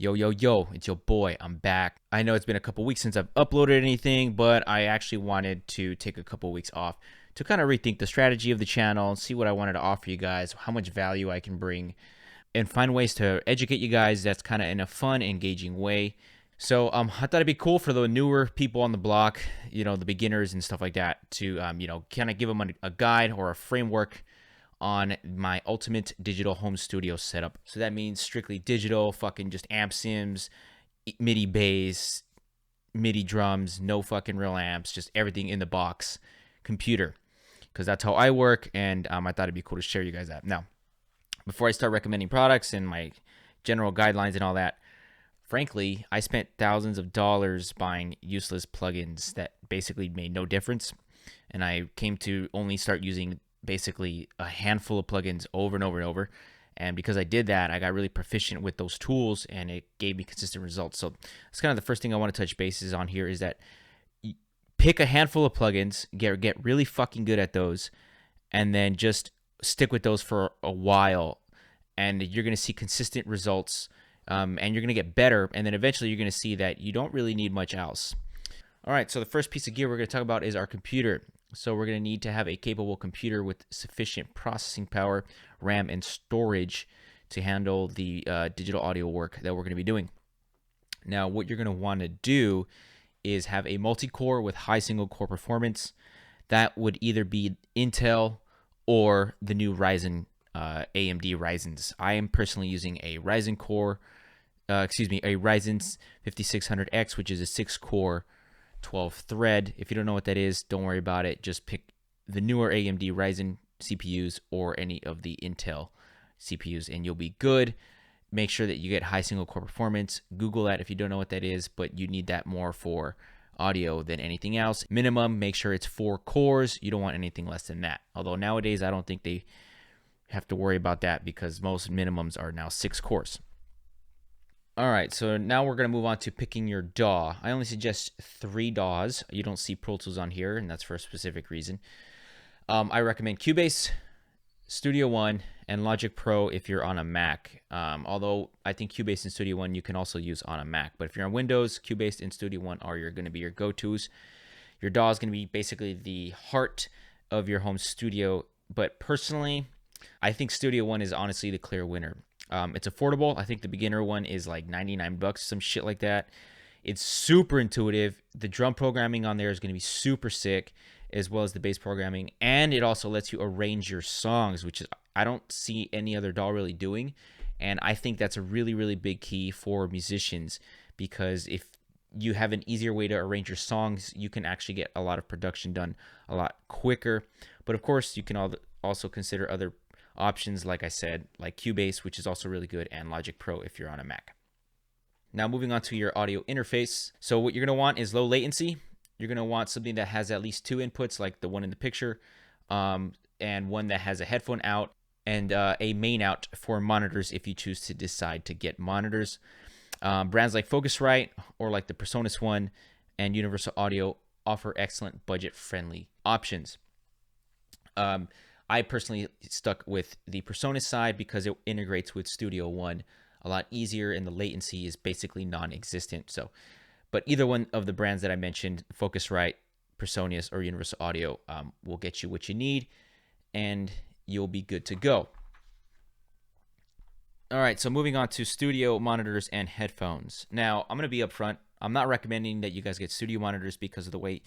Yo, yo, yo, it's your boy. I'm back. I know it's been a couple weeks since I've uploaded anything, but I actually wanted to take a couple weeks off to kind of rethink the strategy of the channel, see what I wanted to offer you guys, how much value I can bring, and find ways to educate you guys that's kind of in a fun, engaging way. So I thought it'd be cool for the newer people on the block, the beginners and stuff like that, to kind of give them a guide or a framework on my ultimate digital home studio setup. So that means strictly digital, fucking just amp sims, MIDI bass, MIDI drums, no fucking real amps, just everything in the box computer. Because that's how I work, and I thought it'd be cool to share you guys that. Now, before I start recommending products and my general guidelines and all that, frankly, I spent thousands of dollars buying useless plugins that basically made no difference. And I came to only start using basically a handful of plugins over and over and over. And because I did that, I got really proficient with those tools and it gave me consistent results. So that's kind of the first thing I want to touch bases on here is that pick a handful of plugins, get really fucking good at those, and then just stick with those for a while. And you're going to see consistent results, and you're going to get better. And then eventually you're going to see that you don't really need much else. All right, so the first piece of gear we're going to talk about is our computer. So we're going to need to have a capable computer with sufficient processing power, RAM, and storage to handle the digital audio work that we're going to be doing. Now, what you're going to want to do is have a multi-core with high single-core performance. That would either be Intel or the new Ryzen, AMD Ryzens. I am personally using a Ryzen a Ryzen 5600X, which is a 6-core 12 thread. If you don't know what that is, don't worry about it. Just pick the newer AMD Ryzen CPUs or any of the Intel CPUs and you'll be good. Make sure that you get high single core performance. Google that if you don't know what that is, but you need that more for audio than anything else. Minimum, make sure it's 4 cores. You don't want anything less than that. Although nowadays I don't think they have to worry about that because most minimums are now 6 cores. All right, so now we're going to move on to picking your DAW. I only suggest 3 DAWs. You don't see Pro Tools on here, and that's for a specific reason. I recommend Cubase, Studio One, and Logic Pro if you're on a Mac. Although I think Cubase and Studio One you can also use on a Mac. But if you're on Windows, Cubase and Studio One are going to be your go-tos. Your DAW is going to be basically the heart of your home studio. But personally, I think Studio One is honestly the clear winner. It's affordable. I think the beginner one is like 99 bucks, some shit like that. It's super intuitive. The drum programming on there is going to be super sick, as well as the bass programming. And it also lets you arrange your songs, which is I don't see any other DAW really doing. And I think that's a really, really big key for musicians, because if you have an easier way to arrange your songs, you can actually get a lot of production done a lot quicker. But of course, you can also consider other options, like I said, like Cubase, which is also really good, and Logic Pro if you're on a Mac. Now moving on to your audio interface. So what you're going to want is low latency. You're going to want something that has at least 2 inputs, like the one in the picture, and one that has a headphone out and a main out for monitors if you choose to decide to get monitors. Brands like Focusrite or like the Presonus one and Universal Audio offer excellent budget-friendly options. I personally stuck with the Presonus side because it integrates with Studio One a lot easier and the latency is basically non-existent. So, but either one of the brands that I mentioned, Focusrite, Presonus, or Universal Audio, will get you what you need and you'll be good to go. All right, so moving on to studio monitors and headphones. Now, I'm going to be upfront. I'm not recommending that you guys get studio monitors because of the way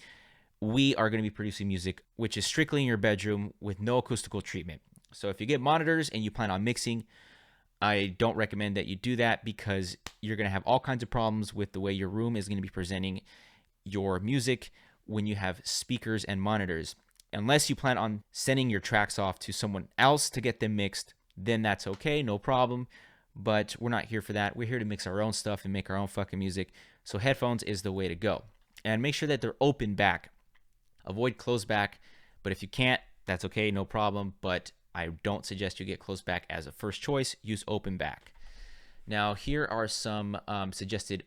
we are going to be producing music, which is strictly in your bedroom with no acoustical treatment. So if you get monitors and you plan on mixing, I don't recommend that you do that because you're going to have all kinds of problems with the way your room is going to be presenting your music when you have speakers and monitors. Unless you plan on sending your tracks off to someone else to get them mixed, then that's okay, no problem. But we're not here for that. We're here to mix our own stuff and make our own fucking music. So headphones is the way to go. And make sure that they're open back. Avoid closed back, but if you can't, that's okay, no problem. But I don't suggest you get closed back as a first choice. Use open back. Now, here are some suggested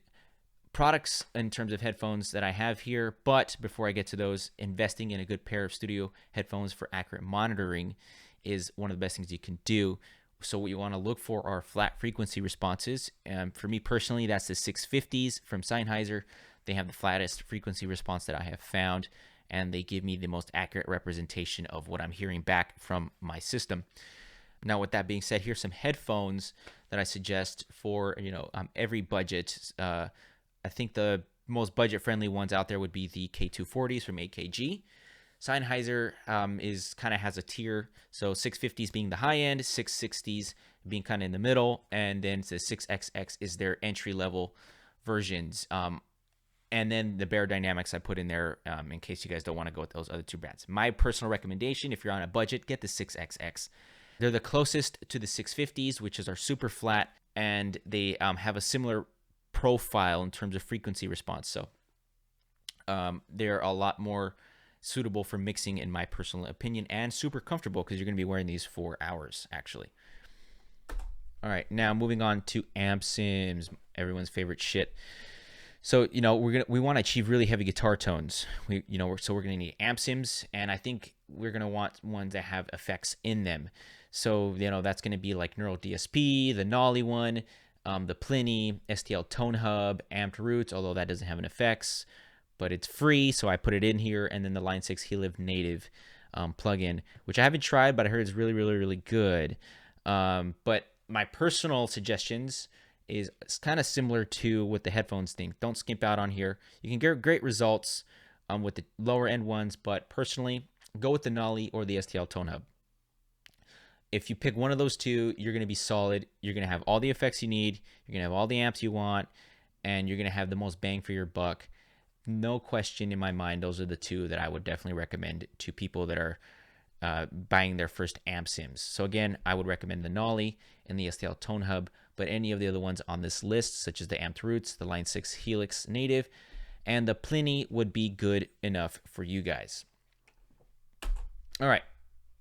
products in terms of headphones that I have here. But before I get to those, investing in a good pair of studio headphones for accurate monitoring is one of the best things you can do So what you want to look for are flat frequency responses. For me personally, that's the 650s from Sennheiser. They have the flattest frequency response that I have found, and they give me the most accurate representation of what I'm hearing back from my system. Now, with that being said, here's some headphones that I suggest for every budget. I think the most budget-friendly ones out there would be the K240s from AKG. Sennheiser has a tier, so 650s being the high end, 660s being kind of in the middle, and then the 6XX is their entry level versions. And then the Bear Dynamics I put in there in case you guys don't want to go with those other two brands. My personal recommendation, if you're on a budget, get the 6XX. They're the closest to the 650s, which are super flat, and they have a similar profile in terms of frequency response. So they're a lot more suitable for mixing, in my personal opinion, and super comfortable because you're going to be wearing these for hours, actually. All right, now moving on to amp sims, everyone's favorite shit. So we want to achieve really heavy guitar tones. So we're going to need amp sims, and I think we're going to want ones that have effects in them. So that's going to be like Neural DSP, the Nolly one, the Pliny, STL Tone Hub, Amped Roots, although that doesn't have an effects, but it's free, so I put it in here. And then the Line 6 Helive Native plugin, which I haven't tried, but I heard it's really, really, really good. But my personal suggestions is kind of similar to with the headphones thing. Don't skimp out on here. You can get great results with the lower end ones, but personally, go with the Nolly or the STL Tone Hub. If you pick one of those two, you're going to be solid. You're going to have all the effects you need. You're going to have all the amps you want, and you're going to have the most bang for your buck. No question in my mind, those are the two that I would definitely recommend to people that are buying their first amp sims. So again, I would recommend the Nolly and the STL Tone Hub, but any of the other ones on this list, such as the Amped Roots, the Line 6 Helix Native, and the Pliny would be good enough for you guys. All right,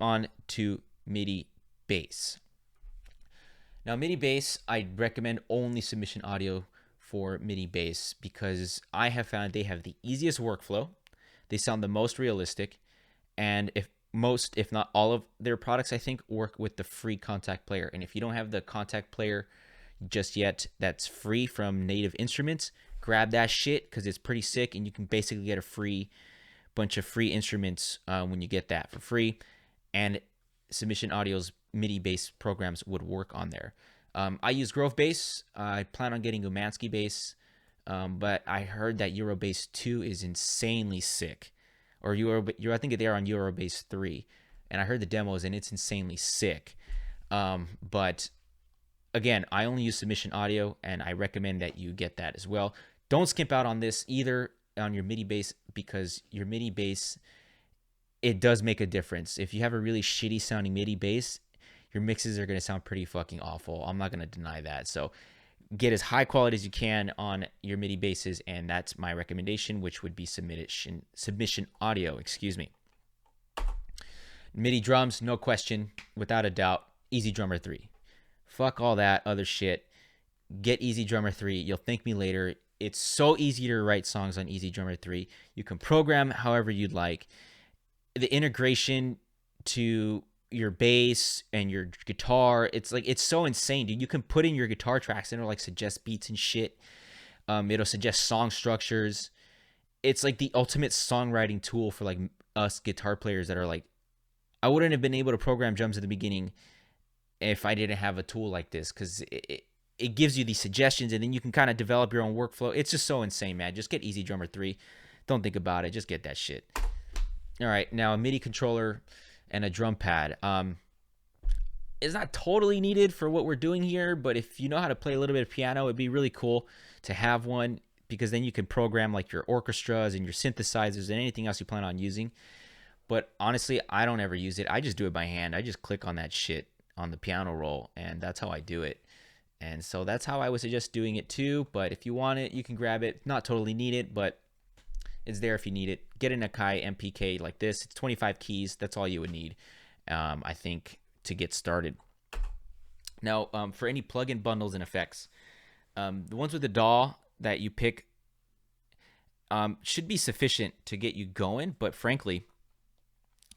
on to MIDI Bass. Now, MIDI Bass, I recommend only Submission Audio for MIDI Bass because I have found they have the easiest workflow. They sound the most realistic, and if not all of their products, I think, work with the free Contact Player. And if you don't have the Contact Player just yet that's free from Native Instruments, grab that shit because it's pretty sick, and you can basically get a bunch of free instruments when you get that for free. And Submission Audio's MIDI Bass programs would work on there. I use Grove Bass. I plan on getting Umansky Bass, but I heard that Eurobass 2 is insanely sick. Or I think they're on Eurobass 3, and I heard the demos, and it's insanely sick. But again, I only use Submission Audio, and I recommend that you get that as well. Don't skimp out on this either on your MIDI Bass, because your MIDI Bass, it does make a difference. If you have a really shitty sounding MIDI Bass, your mixes are going to sound pretty fucking awful. I'm not going to deny that. So get as high quality as you can on your MIDI basses, and that's my recommendation, which would be Submission Audio, MIDI drums, no question, without a doubt, Easy Drummer 3. Fuck all that other shit. Get Easy Drummer 3. You'll thank me later. It's so easy to write songs on Easy Drummer 3. You can program however you'd like. The integration to your bass and your guitar, it's so insane, dude. You can put in your guitar tracks and it'll suggest beats and shit. It'll suggest song structures. It's like the ultimate songwriting tool for us guitar players that are I wouldn't have been able to program drums at the beginning if I didn't have a tool like this, because it gives you these suggestions, and then you can kind of develop your own workflow. It's just so insane, man. Just get Easy Drummer 3. Don't think about it. Just get that shit. All right, now a MIDI controller and a drum pad. It's not totally needed for what we're doing here, but if you know how to play a little bit of piano, it'd be really cool to have one, because then you can program your orchestras and your synthesizers and anything else you plan on using. But honestly, I don't ever use it. I just do it by hand. I just click on that shit on the piano roll, and that's how I do it. And so that's how I would suggest doing it too. But if you want it, you can grab it. Not totally need it, but it's there if you need it. Get an Akai MPK like this. It's 25 keys. That's all you would need, I think, to get started. Now, for any plugin bundles and effects, the ones with the DAW that you pick should be sufficient to get you going. But frankly,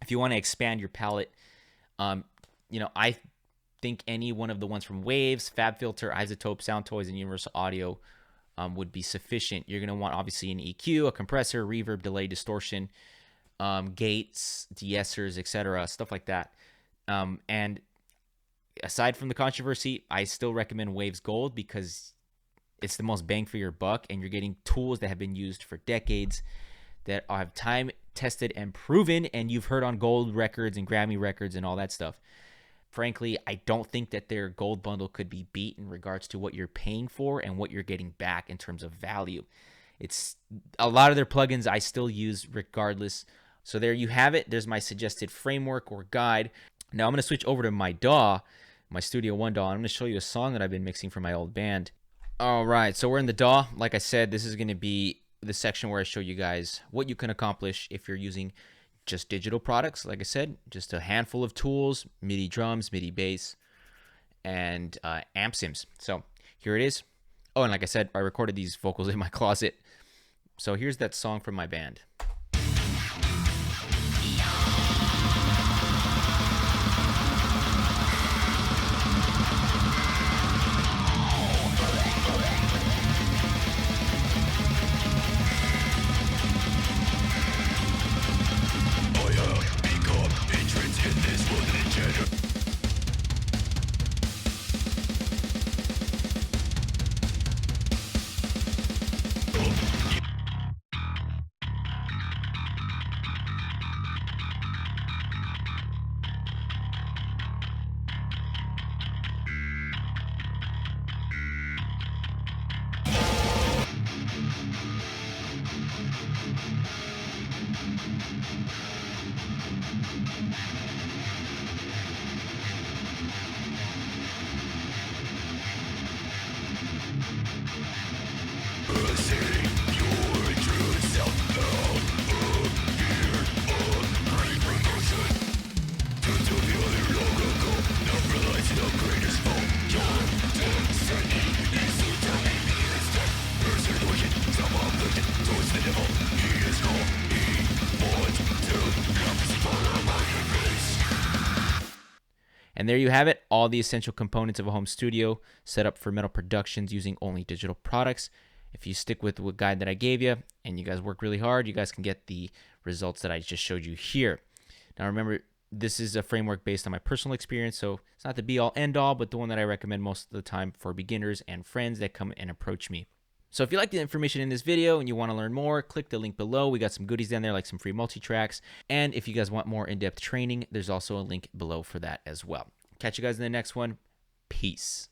if you want to expand your palette, I think any one of the ones from Waves, FabFilter, Isotope, Sound Toys, and Universal Audio would be sufficient. You're going to want obviously an EQ, a compressor, reverb, delay, distortion, gates, de-essers, etc., stuff like that. And aside from the controversy, I still recommend Waves Gold because it's the most bang for your buck, and you're getting tools that have been used for decades, that have time tested and proven, and you've heard on gold records and Grammy records and all that stuff. Frankly, I don't think that their gold bundle could be beat in regards to what you're paying for and what you're getting back in terms of value. It's a lot of their plugins I still use regardless. So there you have it. There's my suggested framework or guide. Now I'm going to switch over to my DAW, my Studio One DAW. I'm going to show you a song that I've been mixing for my old band. All right, so we're in the DAW. Like I said, this is going to be the section where I show you guys what you can accomplish if you're using just digital products. Like I said, just a handful of tools: MIDI drums, MIDI bass, and amp sims. So here it is. Oh, and like I said, I recorded these vocals in my closet. So here's that song from my band. And there you have it, all the essential components of a home studio set up for metal productions using only digital products. If you stick with the guide that I gave you and you guys work really hard, you guys can get the results that I just showed you here. Now remember, this is a framework based on my personal experience, so it's not the be-all, end-all, but the one that I recommend most of the time for beginners and friends that come and approach me. So if you like the information in this video and you want to learn more, click the link below. We got some goodies down there, like some free multi-tracks. And if you guys want more in-depth training, there's also a link below for that as well. Catch you guys in the next one. Peace.